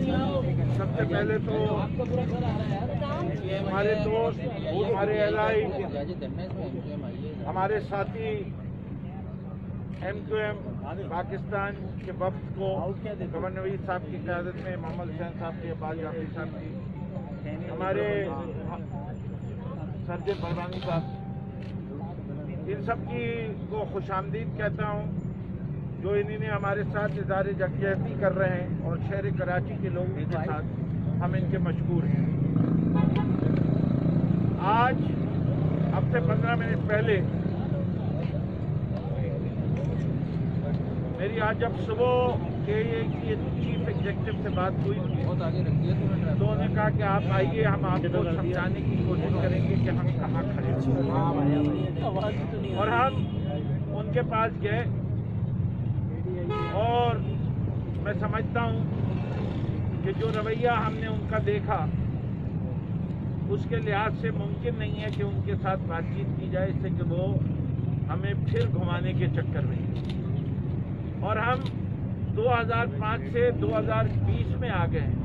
सबसे पहले तो हमारे दोस्त, हमारे एलाई, हमारे साथी MQM पाकिस्तान के वफ्द को गवर्नर नवीद साहब की क़यादत में, मोहम्मद हुसैन साहब के, अब्बास जाफरी साहब की, हमारे सरजे परवानी साहब, इन सब की को खुशामदीद कहता हूँ जो इन्होंने हमारे साथ इज़हार यकजहती कर रहे हैं और शहर कराची के लोगों के साथ हम इनके मशकूर हैं। आज अब से 15 मिनट पहले मेरी आज जब सुबह के चीफ एग्जीक्यूटिव से बात हुई तो उन्होंने कहा कि आप आइए, हम आपको समझाने की कोशिश करेंगे कि हम कहाँ खड़े हैं। और हम उनके पास गए और मैं समझता हूँ कि जो रवैया हमने उनका देखा उसके लिहाज से मुमकिन नहीं है कि उनके साथ बातचीत की जाए, इससे कि वो हमें फिर घुमाने के चक्कर में। और हम 2005 से 2020 में आ गए हैं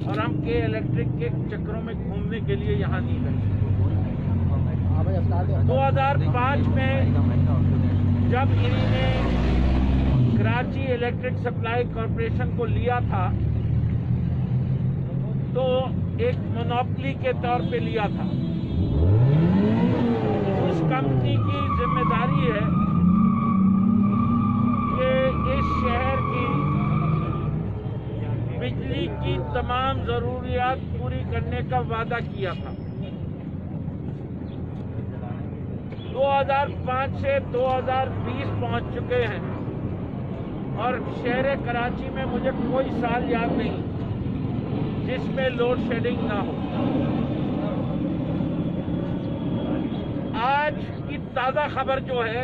और हम के इलेक्ट्रिक के चक्करों में घूमने के लिए यहाँ नहीं गए। 2005 में जब इन्होंने कराची इलेक्ट्रिक सप्लाई कॉरपोरेशन को लिया था तो एक मोनोपोली के तौर पे लिया था। उस कंपनी की जिम्मेदारी है कि इस शहर की बिजली की तमाम जरूरियात पूरी करने का वादा किया था। 2005 से 2020 पहुंच चुके हैं और शहर कराची में मुझे कोई साल याद नहीं जिसमें लोड शेडिंग ना हो। आज की ताजा खबर जो है,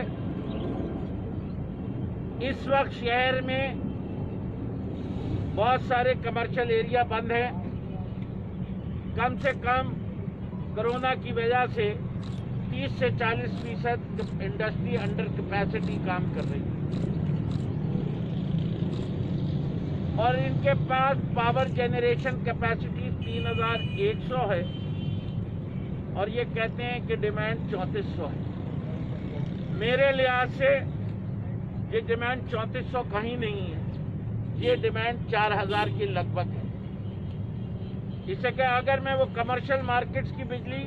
इस वक्त शहर में बहुत सारे कमर्शियल एरिया बंद हैं। कम से कम कोरोना की वजह से 30 से 40% इंडस्ट्री अंडर कैपेसिटी काम कर रही है और इनके पास पावर जेनरेशन कैपेसिटी 3100 है और ये कहते हैं कि डिमांड 3400 है। मेरे लिहाज से ये डिमांड 3400 कहीं नहीं है, ये डिमांड 4000 के लगभग है। इससे कि अगर मैं वो कमर्शियल मार्केट्स की बिजली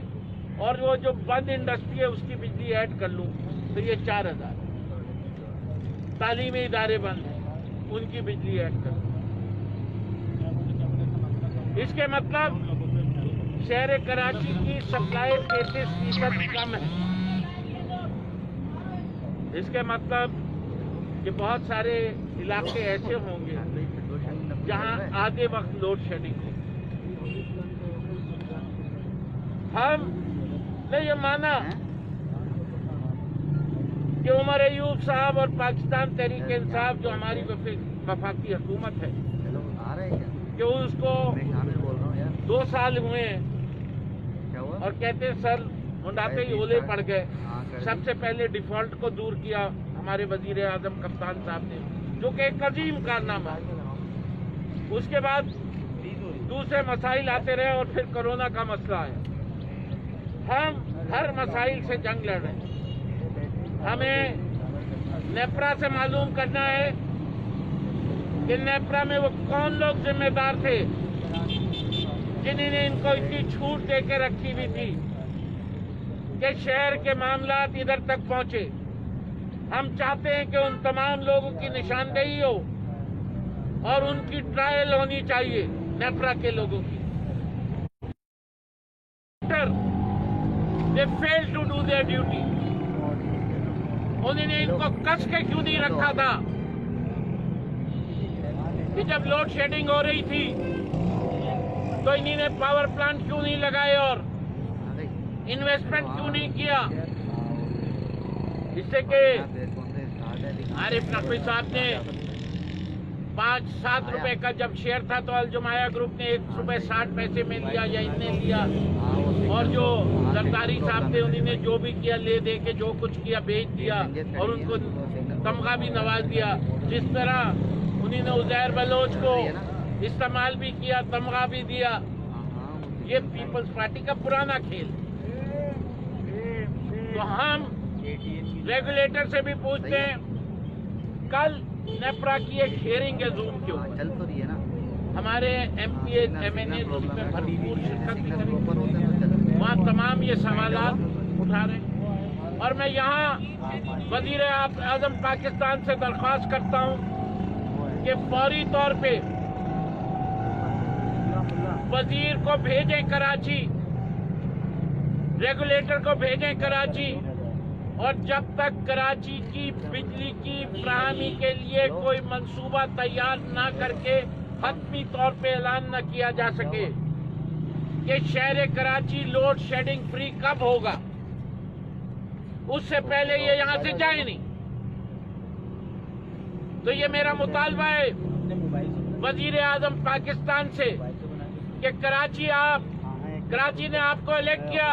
और वो जो बंद इंडस्ट्री है उसकी बिजली ऐड कर लूं तो ये 4000। तालीमी इदारे बंद हैं, उनकी बिजली ऐड कर लूं। इसके मतलब शहर कराची की सप्लाई 33% कम है। इसके मतलब कि बहुत सारे इलाके ऐसे होंगे जहां आधे वक्त लोड शेडिंग हो। हमने ये माना कि उमर अयूब साहब और पाकिस्तान तहरीक इंसाफ जो हमारी वफाकी हुकूमत है कि उसको 2 साल हुए और कहते हैं सर मुंडाते ही ओले पड़ गए। सबसे पहले डिफॉल्ट को दूर किया हमारे वजीर आजम कप्तान साहब ने, जो कि एक अजीम कारनामा है। उसके बाद दूसरे मसाइल आते रहे और फिर कोरोना का मसला है। हम हर मसाइल से जंग लड़ रहे हैं। हमें नेपरा से मालूम करना है कि नेपरा में वो कौन लोग जिम्मेदार थे जिन्होंने इनको इतनी छूट देके रखी हुई थी कि शहर के मामलात इधर तक पहुंचे। हम चाहते हैं कि उन तमाम लोगों की निशानदेही हो और उनकी ट्रायल होनी चाहिए, नेपरा के लोगों की। They failed to do their duty. उन्होंने इनको कस के क्यों नहीं रखा था कि जब लोड शेडिंग हो रही थी तो इन्होंने पावर प्लांट क्यों नहीं लगाए और इन्वेस्टमेंट क्यों नहीं किया, जिससे कि आरिफ नकवी साहब ने 5-7 रुपए का जब शेयर था तो अलजुमाया ग्रुप ने 1 रुपए 60 पैसे में लिया या इतने लिया, और जो जरदारी साहब थे उन्होंने जो भी किया ले दे के जो कुछ किया बेच दिया और उनको तमगा भी नवाज दिया। जिस तरह उन्होंने उजैर बलोच को इस्तेमाल भी किया, तमगा भी दिया। ये पीपल्स पार्टी का पुराना खेल। तो हम रेगुलेटर से भी पूछते हैं, कल नेप्रा की एक हियरिंग है जूम के ऊपर, चल तो रही है ना, हमारे MP MNA उसमें भरपूर शिरकत भी करेंगे। वहाँ तमाम ये सवालात उठा रहे हैं। और मैं यहाँ वजीर आज़म पाकिस्तान से दरख्वास्त करता हूँ कि फौरी तौर पे वजीर को भेजें कराची, रेगुलेटर को भेजें कराची, और जब तक कराची की बिजली की फराहमी के लिए कोई मंसूबा तैयार ना करके हतमी तौर पे ऐलान न किया जा सके कि शहर कराची लोड शेडिंग फ्री कब होगा, उससे पहले ये यहाँ से जाए नहीं। तो ये मेरा मुतालबा है वजीर आज़म पाकिस्तान से कि कराची ने आपको इलेक्ट किया,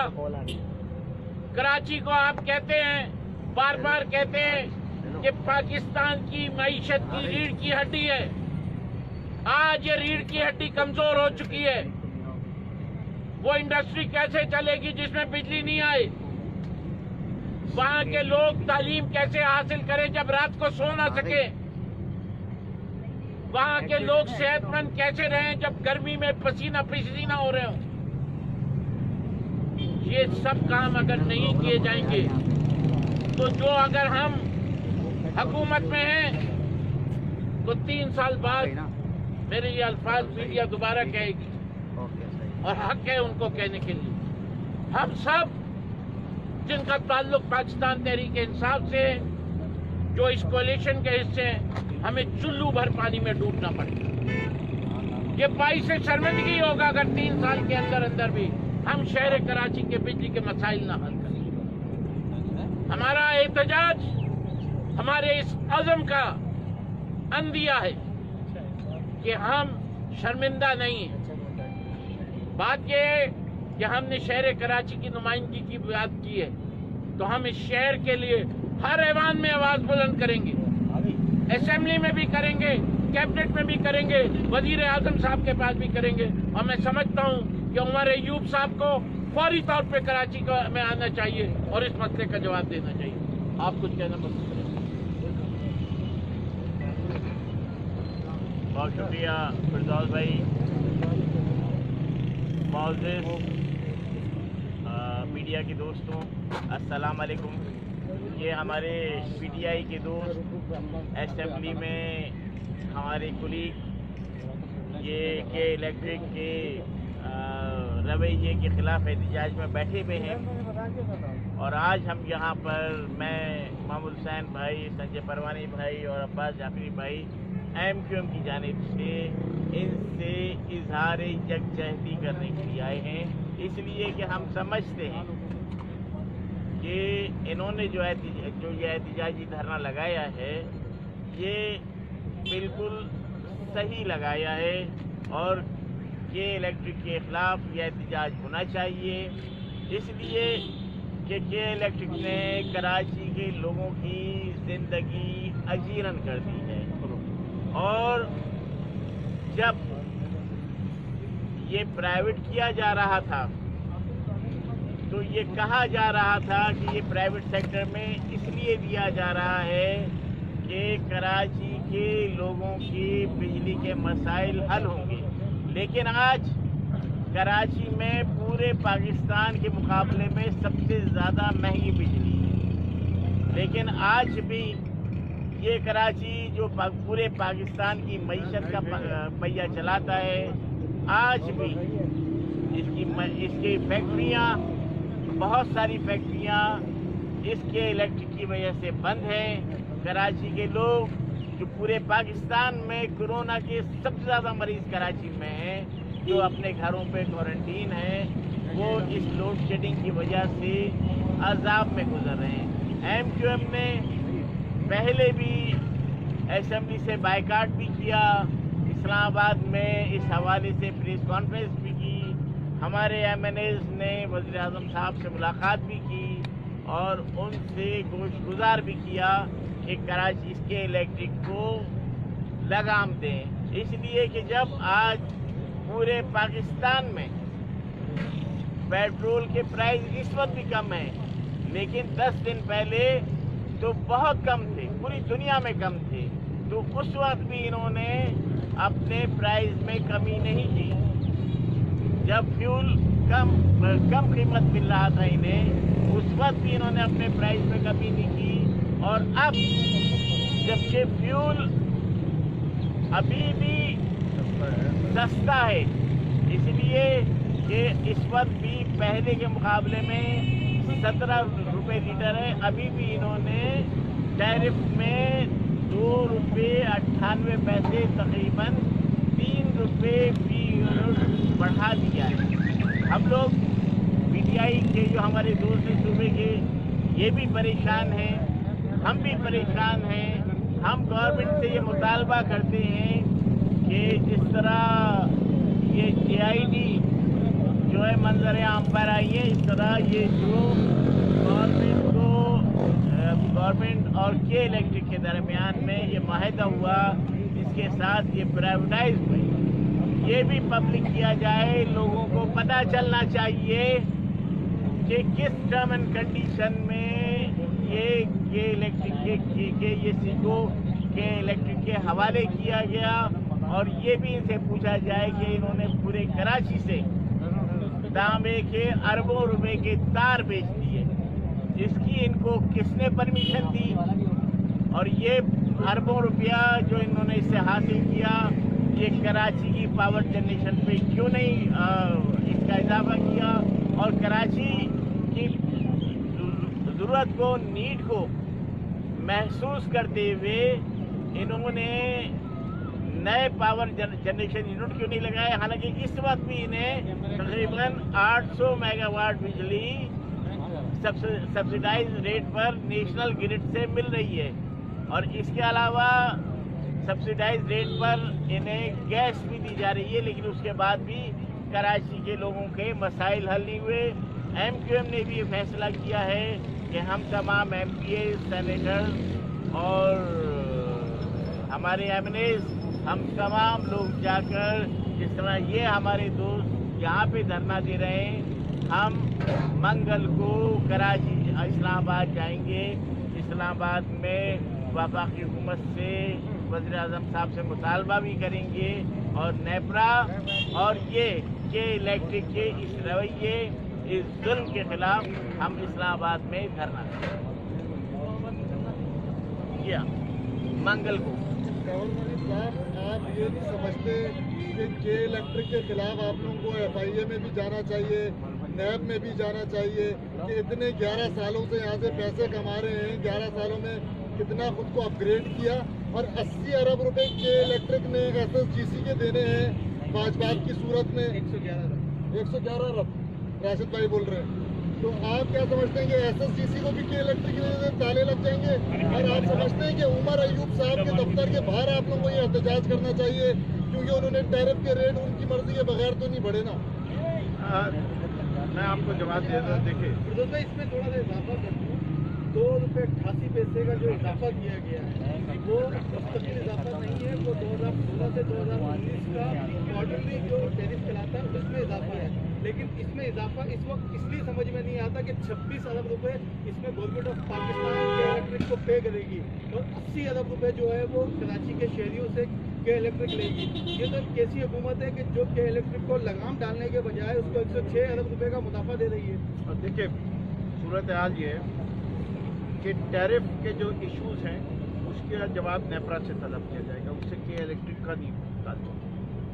कराची को आप कहते हैं, बार बार कहते हैं कि पाकिस्तान की मईशत की रीढ़ की हड्डी है। आज ये रीढ़ की हड्डी कमजोर हो चुकी है। वो इंडस्ट्री कैसे चलेगी जिसमें बिजली नहीं आए? वहाँ के लोग तालीम कैसे हासिल करें जब रात को सो ना सके? वहाँ के लोग सेहतमंद कैसे रहें जब गर्मी में पसीना पसीना हो रहे हो? ये सब काम अगर नहीं किए जाएंगे तो जो अगर हम हुकूमत में हैं तो 3 साल बाद मेरे ये अल्फाज मीडिया दोबारा कहेगी, और हक है उनको कहने के लिए। हम सब जिनका ताल्लुक पाकिस्तान तहरीक इंसाफ से, जो इस कोalition के हिस्से हैं, हमें चुल्लू भर पानी में डूबना पड़ेगा। ये 22 से शर्मिंदगी होगा अगर 3 साल के अंदर भी हम शहर कराची के बिजली के मसाइल ना हल करें। हमारा एहतजाज हमारे इस अज़म का अंदिया है कि हम शर्मिंदा नहीं हैं। बात यह है कि हमने शहर कराची की नुमाइंदगी की बात की है, तो हम इस शहर के लिए हर ऐवान में आवाज बुलंद करेंगे, असेंबली में भी करेंगे, कैबिनेट में भी करेंगे, वजीर आज़म साहब के पास भी करेंगे। और मैं समझता हूँ कि उमर अयूब साहब को फौरी तौर पे कराची में आना चाहिए और इस मसले का जवाब देना चाहिए। आप कुछ कहना पसंद करें? बहुत शुक्रिया फिरदौस भाई। मौजूद मीडिया के दोस्तों, अस्सलाम वालेकुम। ये हमारे PTI के दोस्त असेंबली में हमारे कुलीग ये के इलेक्ट्रिक के रवैये के खिलाफ एहतजाज में बैठे हुए हैं। और आज हम यहाँ पर मैं महमूद हुसैन भाई, संजय परवानी भाई और अब्बास जाफरी भाई MQM की जानिब से इनसे इजहार यकजहती करने के लिए आए हैं, इसलिए कि हम समझते हैं कि इन्होंने जो ये एहतजाजी धरना लगाया है ये बिल्कुल सही लगाया है, और ये इलेक्ट्रिक के ख़िलाफ़ ये एहतजाज होना चाहिए, इसलिए कि के इलेक्ट्रिक ने कराची के लोगों की ज़िंदगी अजीरन कर दी है। और जब ये प्राइवेट किया जा रहा था तो ये कहा जा रहा था कि ये प्राइवेट सेक्टर में इसलिए दिया जा रहा है कि कराची के लोगों की बिजली के मसाइल हल होंगे। लेकिन आज कराची में पूरे पाकिस्तान के मुकाबले में सबसे ज़्यादा महंगी बिजली है, लेकिन आज भी ये कराची जो पूरे पाकिस्तान की मईशत का पहिया चलाता है, आज भी इसकी फैक्ट्रियाँ, बहुत सारी फैक्ट्रियाँ इसके इलेक्ट्रिक की वजह से बंद हैं। कराची के लोग जो पूरे पाकिस्तान में कोरोना के सबसे ज़्यादा मरीज़ कराची में हैं, जो अपने घरों पे क्वारंटीन हैं, वो इस लोड शेडिंग की वजह से अज़ाब में गुजर रहे हैं। MQM ने पहले भी असेंबली से बायकाट भी किया, इस्लामाबाद में इस हवाले से प्रेस कॉन्फ्रेंस भी की, हमारे MNAs ने वज़ीर आज़म साहब से मुलाकात भी की और उनसे गोशगुजार भी किया कि कराची इसके इलेक्ट्रिक को लगाम दें। इसलिए कि जब आज पूरे पाकिस्तान में पेट्रोल के प्राइस इस वक्त भी कम है, लेकिन 10 दिन पहले तो बहुत कम थे, पूरी दुनिया में कम थे, तो उस वक्त भी इन्होंने अपने प्राइस में कमी नहीं की। जब फ्यूल कम कीमत मिल रहा था इन्हें, उस वक्त भी इन्होंने अपने प्राइस में कमी नहीं की। और अब जबकि फ्यूल अभी भी सस्ता है, इसलिए कि इस वक्त भी पहले के मुकाबले में 17 रुपये लीटर है, अभी भी इन्होंने टैरिफ में 2 रुपये 98 पैसे, तकरीबन 3 रुपये फी यूनिट बढ़ा दिया है। हम लोग पीटीआई के जो हमारे दोस्त हैं सूबे के, ये भी परेशान हैं, हम भी परेशान हैं। हम गवर्नमेंट से ये मुतालबा करते हैं कि जिस तरह ये AID जो है मंजर आम पर आई है, इस तरह ये जो गवर्नमेंट और के इलेक्ट्रिक के दरमियान में ये माहिदा हुआ, इसके साथ ये प्राइवेटाइज हुई, ये भी पब्लिक किया जाए। लोगों को पता चलना चाहिए कि किस टर्म एंड कंडीशन में ये के इलेक्ट्रिक के ये सीखो के इलेक्ट्रिक के हवाले किया गया, और ये भी इनसे पूछा जाए कि इन्होंने पूरे कराची से तांबे के अरबों रुपए के तार बेच दिए, इसकी इनको किसने परमिशन दी, और ये अरबों रुपया जो इन्होंने इससे हासिल किया, ये कराची की पावर जनरेशन पे क्यों नहीं इसका इजाफा किया, और कराची की ज़रूरत को, नीड को महसूस करते हुए इन्होंने नए पावर जनरेशन यूनिट क्यों नहीं लगाए। हालांकि इस वक्त भी इन्हें तकरीबन 800 मेगावाट बिजली सब्सिडाइज रेट पर नेशनल ग्रिड से मिल रही है, और इसके अलावा सब्सिडाइज रेट पर इन्हें गैस भी दी जा रही है, लेकिन उसके बाद भी कराची के लोगों के मसाइल हल नहीं हुए। MQM ने भी ये फैसला किया है कि हम तमाम MPA, सेनेटर और हमारे MNAs, हम तमाम लोग जाकर, जिस तरह ये हमारे दोस्त यहाँ पे धरना दे रहे हैं, हम मंगल को कराची इस्लामाबाद जाएंगे। इस्लामाबाद में वफाकी हुकूमत से, वज़ीर-ए-आज़म साहब से मुतालबा भी करेंगे, और नेपरा और ये के इलेक्ट्रिक के इस रवैये, इस जुल्म के खिलाफ हम इस्लामाबाद में धरना किया मंगल को। आप ये नहीं समझते कि के इलेक्ट्रिक के खिलाफ आप लोगों को FIA में भी जाना चाहिए, NAB में भी जाना चाहिए कि इतने 11 सालों से यहाँ से पैसे कमा रहे हैं, 11 सालों में कितना खुद को अपग्रेड किया, और 80 अरब रुपए के इलेक्ट्रिक ने SSGC के देने हैं 5 बात की सूरत में। 111 अरब राशिद भाई बोल रहे हैं। तो आप क्या समझते हैं कि SSGC को भी के इलेक्ट्रिक के ताले लग जाएंगे, और आप समझते हैं कि उमर अयूब साहब के दफ्तर के बाहर आप लोगों को ये एहतजाज करना चाहिए, क्योंकि उन्होंने टैरिफ के रेट उनकी मर्जी के बगैर तो नहीं बढ़े ना। मैं आपको जवाब दे दूँ। देखिए इसमें थोड़ा सा इजाफा कर दूँ, 2 रुपये 88 पैसे का जो इजाफा किया गया है वो मुस्तकिल इजाफा नहीं है, वो 2016 से 2019 का क्वार्टरली जो टैरिफ चलाता है उसमें इजाफा है। लेकिन इसमें इजाफा इस वक्त इसलिए समझ में नहीं आता कि 26 अरब रुपए इसमें गवर्नमेंट ऑफ पाकिस्तान के इलेक्ट्रिक को पे करेगी, और 80 अरब रुपए जो है वो कराची के शहरियों से के इलेक्ट्रिक लेगी। ये तो एक ऐसी हुकूमत है कि जो के इलेक्ट्रिक को लगाम डालने के बजाय उसको 106 अरब रुपए का मुनाफा दे रही है। और देखिए सूरत हाल ये है कि टैरिफ के जो इश्यूज हैं उसका जवाब नेपरा से तलब किया जाएगा, उससे के इलेक्ट्रिक का नहीं ताल्लुक।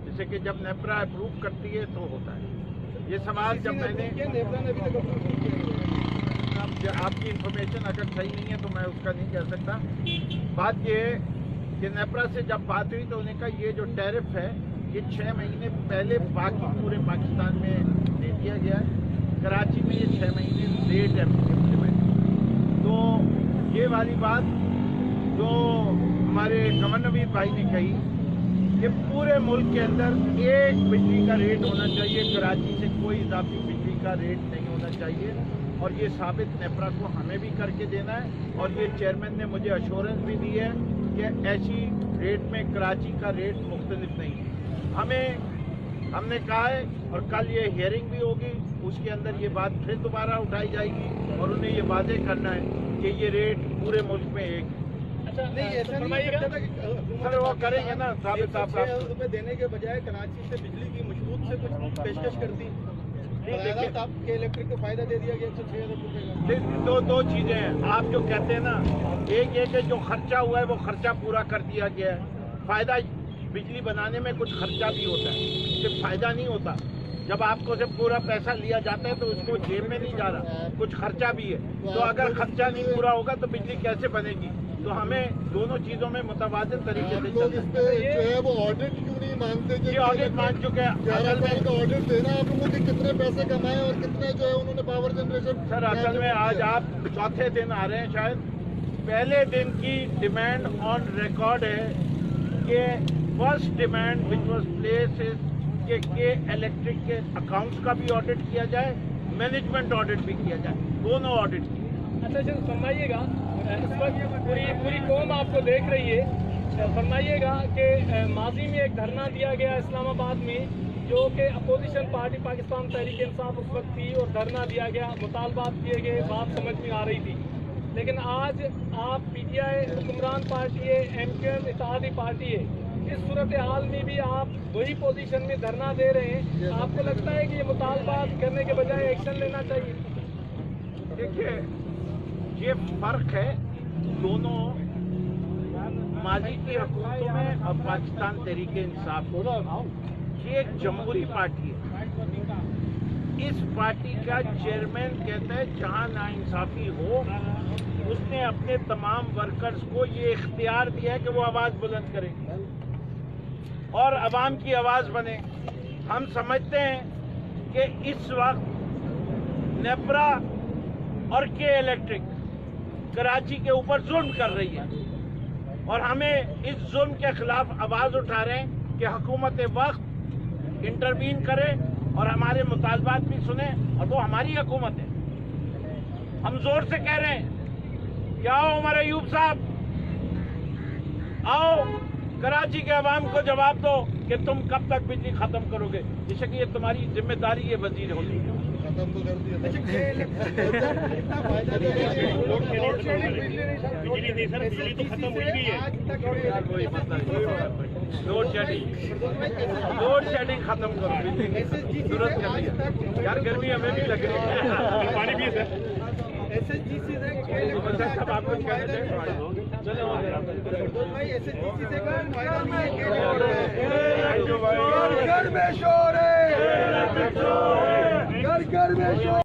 जैसे कि जब नेपरा अप्रूव करती है तो होता है ये सवाल। जब मैंने नेपरा ने अभी तक अप्रूव नहीं किया, आपकी इन्फॉर्मेशन अगर सही नहीं है तो मैं उसका नहीं कह सकता। बात ये है कि नेपरा से जब बात हुई तो उन्होंने कहा ये जो टैरिफ है ये 6 महीने पहले बाकी पूरे पाकिस्तान में दे दिया गया है, कराची में ये 6 महीने लेट है इम्प्लीमेंट। तो ये वाली बात जो हमारे कमर नवीद भाई ने कही कि पूरे मुल्क के अंदर एक बिजली का रेट होना चाहिए, कराची से कोई इजाफी बिजली का रेट नहीं होना चाहिए, और ये साबित नेपरा को हमें भी करके देना है। और ये चेयरमैन ने मुझे अश्योरेंस भी दी है کہ ایسی ریٹ میں کراچی کا ریٹ مختلف نہیں ہے. ہم نے کہا ہے اور کل یہ ہیئرنگ بھی ہوگی, اس کے اندر یہ بات پھر دوبارہ اٹھائی جائے گی اور انہیں یہ واضح کرنا ہے کہ یہ ریٹ پورے ملک میں ایک ہے. سر وہ کریں گے نا ثابت صاحب روپے دینے کے بجائے کراچی سے بجلی کی مشروط سے کچھ پیشکش کرتی آپ کے الیکٹرک کو فائدہ دے دیا گیا 106,000 روپے کا. دو چیزیں ہیں. آپ جو کہتے ہیں نا, ایک یہ کہ جو خرچہ ہوا ہے وہ خرچہ پورا کر دیا گیا ہے. فائدہ بجلی بنانے میں کچھ خرچہ بھی ہوتا ہے, صرف فائدہ نہیں ہوتا. جب آپ کو سے پورا پیسہ لیا جاتا ہے تو اس کو جیب میں نہیں جا رہا, کچھ خرچہ بھی ہے. تو اگر خرچہ نہیں پورا ہوگا تو بجلی کیسے بنے گی؟ تو ہمیں دونوں چیزوں میں متوازن طریقے سے لوگ اس پہ جو ہے وہ آڈٹ کیوں نہیں مانگتے کہ یہ آڈٹ مان چکے ہیں. 11 سال کا آڈٹ دینا آپ لوگوں کے کتنے پیسے کمائے اور کتنے جو ہے انہوں نے پاور جنریشن. سر اصل میں آج آپ چوتھے دن آ رہے ہیں, شاید پہلے دن کی ڈیمانڈ آن ریکارڈ ہے کہ first demand which was place کہ الیکٹرک کے اکاؤنٹس کا بھی آڈٹ کیا جائے, مینجمنٹ آڈٹ بھی کیا جائے, دونوں آڈٹ کی. اچھا فرمائیے گا, اس وقت پوری قوم آپ کو دیکھ رہی ہے, فرمائیے گا کہ ماضی میں ایک دھرنا دیا گیا اسلام آباد میں جو کہ اپوزیشن پارٹی پاکستان تحریک انصاف اس وقت تھی, اور دھرنا دیا گیا, مطالبات کیے گئے, بات سمجھ میں آ رہی تھی. لیکن آج آپ پی ٹی آئی حکمران پارٹی ہے, ایم کیو ایم اتحادی پارٹی ہے, اس صورتحال میں بھی آپ وہی پوزیشن میں دھرنا دے رہے ہیں. آپ کو لگتا ہے کہ یہ مطالبات کرنے کے بجائے ایکشن لینا چاہیے؟ دیکھیے یہ فرق ہے دونوں ماضی کی حکومتوں میں اور پاکستان تحریک انصاف. یہ ایک جمہوری پارٹی ہے. اس پارٹی کا چیئرمین کہتا ہے جہاں ناانصافی ہو اس نے اپنے تمام ورکرز کو یہ اختیار دیا ہے کہ وہ آواز بلند کریں اور عوام کی آواز بنے. ہم سمجھتے ہیں کہ اس وقت نیپرا اور کے الیکٹرک کراچی کے اوپر ظلم کر رہی ہے اور ہمیں اس ظلم کے خلاف آواز اٹھا رہے ہیں کہ حکومت وقت انٹروین کرے اور ہمارے مطالبات بھی سنیں, اور وہ ہماری حکومت ہے. ہم زور سے کہہ رہے ہیں کہ آؤ عمر ایوب صاحب, آؤ کراچی کے عوام کو جواب دو کہ تم کب تک بجلی ختم کرو گے. جس کہ یہ تمہاری ذمہ داری یہ وزیر ہوتی ہے. ختم تو کر دیا. بجلی تو ختم ہوئی بھی ہے. لوڈ شیڈنگ ختم کرو, ضرورت کرنی ہے یار, گرمی ہمیں بھی لگ رہی ہے, پانی بھی ہے. ایس ایس جی سی سے سب آپ کچھ کہنا چاہیں؟ گھر میں شور ہے, گھر میں شور.